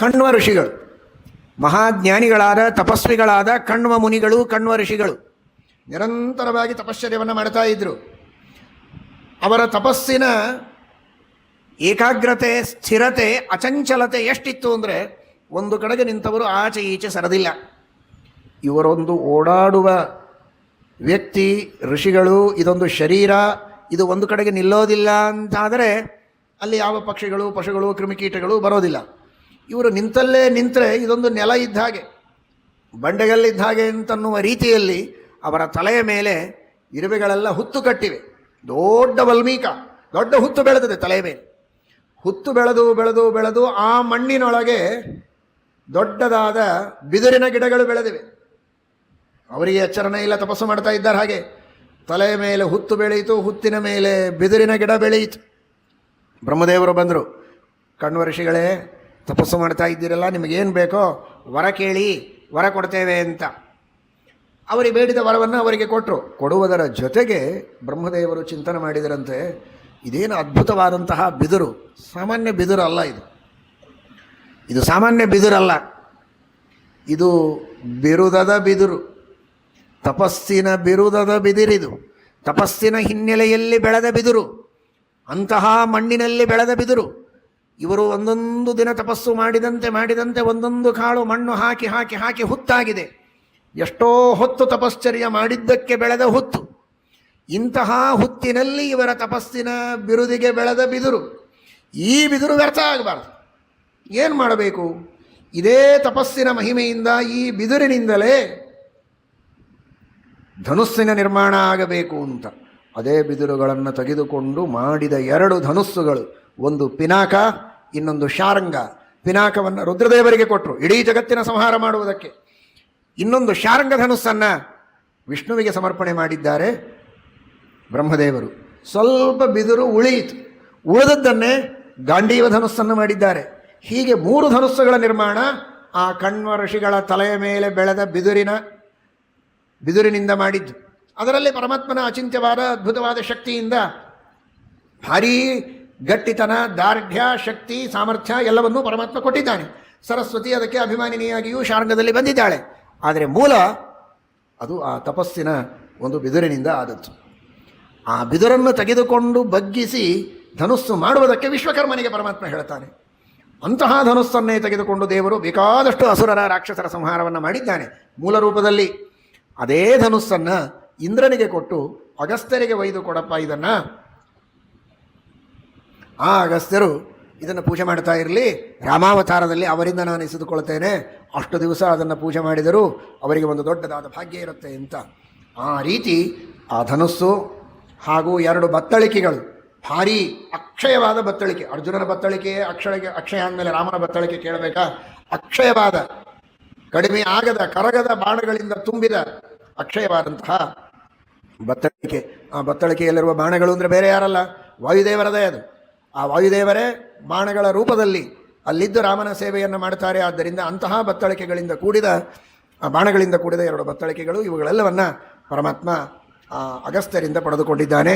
ಕಣ್ವ ಋಷಿಗಳು, ಮಹಾಜ್ಞಾನಿಗಳಾದ ತಪಸ್ವಿಗಳಾದ ಕಣ್ವ ಮುನಿಗಳು, ಕಣ್ವ ಋಷಿಗಳು ನಿರಂತರವಾಗಿ ತಪಶ್ಚರ್ಯವನ್ನು ಮಾಡ್ತಾ ಇದ್ದರು. ಅವರ ತಪಸ್ಸಿನ ಏಕಾಗ್ರತೆ, ಸ್ಥಿರತೆ, ಅಚಂಚಲತೆ ಎಷ್ಟಿತ್ತು ಅಂದರೆ ಒಂದು ಕಡೆಗೆ ನಿಂತವರು ಆಚೆ ಈಚೆ ಸರದಿಲ್ಲ. ಇವರೊಂದು ಓಡಾಡುವ ವ್ಯಕ್ತಿ, ಋಷಿಗಳು, ಇದೊಂದು ಶರೀರ, ಇದು ಒಂದು ಕಡೆಗೆ ನಿಲ್ಲೋದಿಲ್ಲ ಅಂತಾದರೆ ಅಲ್ಲಿ ಯಾವ ಪಕ್ಷಿಗಳು, ಪಶುಗಳು, ಕ್ರಿಮಿಕೀಟಗಳು ಬರೋದಿಲ್ಲ. ಇವರು ನಿಂತಲ್ಲೇ ನಿಂತರೆ ಇದೊಂದು ನೆಲ ಇದ್ದ ಹಾಗೆ, ಬಂಡೆಗಲ್ಲಿದ್ದ ಹಾಗೆ ಅಂತನ್ನುವ ರೀತಿಯಲ್ಲಿ ಅವರ ತಲೆಯ ಮೇಲೆ ಇರುವೆಗಳೆಲ್ಲ ಹುತ್ತು ಕಟ್ಟಿವೆ. ದೊಡ್ಡ ವಲ್ಮೀಕ, ದೊಡ್ಡ ಹುತ್ತು ಬೆಳೆದಿದೆ ತಲೆಯ ಮೇಲೆ. ಹುತ್ತು ಬೆಳೆದು ಬೆಳೆದು ಬೆಳೆದು ಆ ಮಣ್ಣಿನೊಳಗೆ ದೊಡ್ಡದಾದ ಬಿದಿರಿನ ಗಿಡಗಳು ಬೆಳೆದಿವೆ. ಅವರಿಗೆ ಎಚ್ಚರನೇ ಇಲ್ಲ, ತಪಸ್ಸು ಮಾಡ್ತಾ ಇದ್ದಾರೆ. ಹಾಗೆ ತಲೆಯ ಮೇಲೆ ಹುತ್ತು ಬೆಳೆಯಿತು, ಹುತ್ತಿನ ಮೇಲೆ ಬಿದಿರಿನ ಗಿಡ ಬೆಳೆಯಿತು. ಬ್ರಹ್ಮದೇವರು ಬಂದರು, ಕಣ್ವ ಋಷಿಗಳೇ, ತಪಸ್ಸು ಮಾಡ್ತಾ ಇದ್ದೀರಲ್ಲ, ನಿಮಗೇನು ಬೇಕೋ ವರ ಕೇಳಿ, ವರ ಕೊಡ್ತೇವೆ ಅಂತ. ಅವರಿಗೆ ಬೇಡಿದ ವರವನ್ನು ಅವರಿಗೆ ಕೊಟ್ಟರು. ಕೊಡುವುದರ ಜೊತೆಗೆ ಬ್ರಹ್ಮದೇವರು ಚಿಂತನೆ ಮಾಡಿದರಂತೆ, ಇದೇನು ಅದ್ಭುತವಾದಂತಹ ಬಿದಿರು, ಸಾಮಾನ್ಯ ಬಿದಿರು ಅಲ್ಲ ಇದು ಸಾಮಾನ್ಯ ಬಿದಿರಲ್ಲ, ಇದು ಬಿರುದದ ಬಿದಿರು, ತಪಸ್ಸಿನ ಬಿರುದದ ಬಿದಿರಿದು, ತಪಸ್ಸಿನ ಹಿನ್ನೆಲೆಯಲ್ಲಿ ಬೆಳೆದ ಬಿದಿರು, ಅಂತಹ ಮಣ್ಣಿನಲ್ಲಿ ಬೆಳೆದ ಬಿದಿರು. ಇವರು ಒಂದೊಂದು ದಿನ ತಪಸ್ಸು ಮಾಡಿದಂತೆ ಒಂದೊಂದು ಕಾಳು ಮಣ್ಣು ಹಾಕಿ ಹಾಕಿ ಹಾಕಿ ಹುತ್ತಾಗಿದೆ. ಎಷ್ಟೋ ಹೊತ್ತು ತಪಶ್ಚರ್ಯ ಮಾಡಿದ್ದಕ್ಕೆ ಬೆಳೆದ ಹುತ್ತು. ಇಂತಹ ಹುತ್ತಿನಲ್ಲಿ ಇವರ ತಪಸ್ಸಿನ ಬಿರುದಿಗೆ ಬೆಳೆದ ಬಿದಿರು. ಈ ಬಿದಿರು ವ್ಯರ್ಥ ಆಗಬಾರ್ದು. ಏನು ಮಾಡಬೇಕು? ಇದೇ ತಪಸ್ಸಿನ ಮಹಿಮೆಯಿಂದ ಈ ಬಿದಿರಿನಿಂದಲೇ ಧನುಸ್ಸಿನ ನಿರ್ಮಾಣ ಆಗಬೇಕು ಅಂತ ಅದೇ ಬಿದಿರುಗಳನ್ನು ತೆಗೆದುಕೊಂಡು ಮಾಡಿದ 2 ಧನುಸ್ಸುಗಳು, ಒಂದು ಪಿನಾಕ, ಇನ್ನೊಂದು ಶಾರಂಗ. ಪಿನಾಕವನ್ನು ರುದ್ರದೇವರಿಗೆ ಕೊಟ್ಟರು ಇಡೀ ಜಗತ್ತಿನ ಸಂಹಾರ ಮಾಡುವುದಕ್ಕೆ. ಇನ್ನೊಂದು ಶಾರಂಗ ಧನುಸ್ಸನ್ನು ವಿಷ್ಣುವಿಗೆ ಸಮರ್ಪಣೆ ಮಾಡಿದ್ದಾರೆ ಬ್ರಹ್ಮದೇವರು. ಸ್ವಲ್ಪ ಬಿದಿರು ಉಳಿಯಿತು, ಉಳಿದದ್ದನ್ನೇ ಗಾಂಡೀವ ಧನುಸ್ಸನ್ನು ಮಾಡಿದ್ದಾರೆ. ಹೀಗೆ 3 ಧನುಸ್ಸುಗಳ ನಿರ್ಮಾಣ ಆ ಕಣ್ವ ಋಷಿಗಳ ತಲೆಯ ಮೇಲೆ ಬೆಳೆದ ಬಿದುರಿನಿಂದ ಮಾಡಿದ್ದು. ಅದರಲ್ಲಿ ಪರಮಾತ್ಮನ ಅಚಿಂತ್ಯವಾದ ಅದ್ಭುತವಾದ ಶಕ್ತಿಯಿಂದ ಭಾರೀ ಗಟ್ಟಿತನ, ದಾರ್ಢ್ಯ, ಶಕ್ತಿ, ಸಾಮರ್ಥ್ಯ ಎಲ್ಲವನ್ನೂ ಪರಮಾತ್ಮ ಕೊಟ್ಟಿದ್ದಾನೆ. ಸರಸ್ವತಿ ಅದಕ್ಕೆ ಅಭಿಮಾನಿನಿಯಾಗಿಯೂ ಶಾರಂಗದಲ್ಲಿ ಬಂದಿದ್ದಾಳೆ. ಆದರೆ ಮೂಲ ಅದು ಆ ತಪಸ್ಸಿನ ಒಂದು ಬಿದುರಿನಿಂದ ಆದದ್ದು. ಆ ಬಿದುರನ್ನು ತೆಗೆದುಕೊಂಡು ಬಗ್ಗಿಸಿ ಧನುಸ್ಸು ಮಾಡುವುದಕ್ಕೆ ವಿಶ್ವಕರ್ಮನಿಗೆ ಪರಮಾತ್ಮ ಹೇಳ್ತಾನೆ. ಅಂತಹ ಧನುಸ್ಸನ್ನೇ ತೆಗೆದುಕೊಂಡು ದೇವರು ಬೇಕಾದಷ್ಟು ಅಸುರರ, ರಾಕ್ಷಸರ ಸಂಹಾರವನ್ನು ಮಾಡಿದ್ದಾನೆ ಮೂಲ ರೂಪದಲ್ಲಿ. ಅದೇ ಧನುಸ್ಸನ್ನು ಇಂದ್ರನಿಗೆ ಕೊಟ್ಟು ಅಗಸ್ತ್ಯರಿಗೆ ಒಯ್ದು ಕೊಡಪ್ಪ ಇದನ್ನು. ಆ ಅಗಸ್ತ್ಯರು ಇದನ್ನು ಪೂಜೆ ಮಾಡ್ತಾ ಇರಲಿ, ರಾಮಾವತಾರದಲ್ಲಿ ಅವರಿಂದ ನಾನು ಇಸಿದುಕೊಳ್ತೇನೆ, ಅಷ್ಟು ದಿವಸ ಅದನ್ನು ಪೂಜೆ ಮಾಡಿದರೂ ಅವರಿಗೆ ಒಂದು ದೊಡ್ಡದಾದ ಭಾಗ್ಯ ಇರುತ್ತೆ ಅಂತ. ಆ ರೀತಿ ಆ ಧನುಸ್ಸು ಹಾಗೂ 2 ಬತ್ತಳಿಕೆಗಳು, ಭಾರೀ ಅಕ್ಷಯವಾದ ಬತ್ತಳಿಕೆ. ಅರ್ಜುನನ ಬತ್ತಳಿಕೆ ಅಕ್ಷಯ ಆದಮೇಲೆ ರಾಮನ ಬತ್ತಳಿಕೆ ಕೇಳಬೇಕಾ? ಅಕ್ಷಯವಾದ, ಕಡಿಮೆ ಆಗದ, ಕರಗದ ಬಾಣಗಳಿಂದ ತುಂಬಿದ ಅಕ್ಷಯವಾದಂತಹ ಬತ್ತಳಿಕೆ. ಆ ಬತ್ತಳಿಕೆಯಲ್ಲಿರುವ ಬಾಣಗಳು ಅಂದರೆ ಬೇರೆ ಯಾರಲ್ಲ, ವಾಯುದೇವರದೇ ಅದು. ಆ ವಾಯುದೇವರೇ ಬಾಣಗಳ ರೂಪದಲ್ಲಿ ಅಲ್ಲಿದ್ದು ರಾಮನ ಸೇವೆಯನ್ನು ಮಾಡ್ತಾರೆ. ಆದ್ದರಿಂದ ಅಂತಹ ಬತ್ತಳಿಕೆಗಳಿಂದ ಕೂಡಿದ, ಬಾಣಗಳಿಂದ ಕೂಡಿದ 2 ಬತ್ತಳಿಕೆಗಳು, ಇವುಗಳೆಲ್ಲವನ್ನು ಪರಮಾತ್ಮ ಅಗಸ್ತ್ಯರಿಂದ ಪಡೆದುಕೊಂಡಿದ್ದಾನೆ.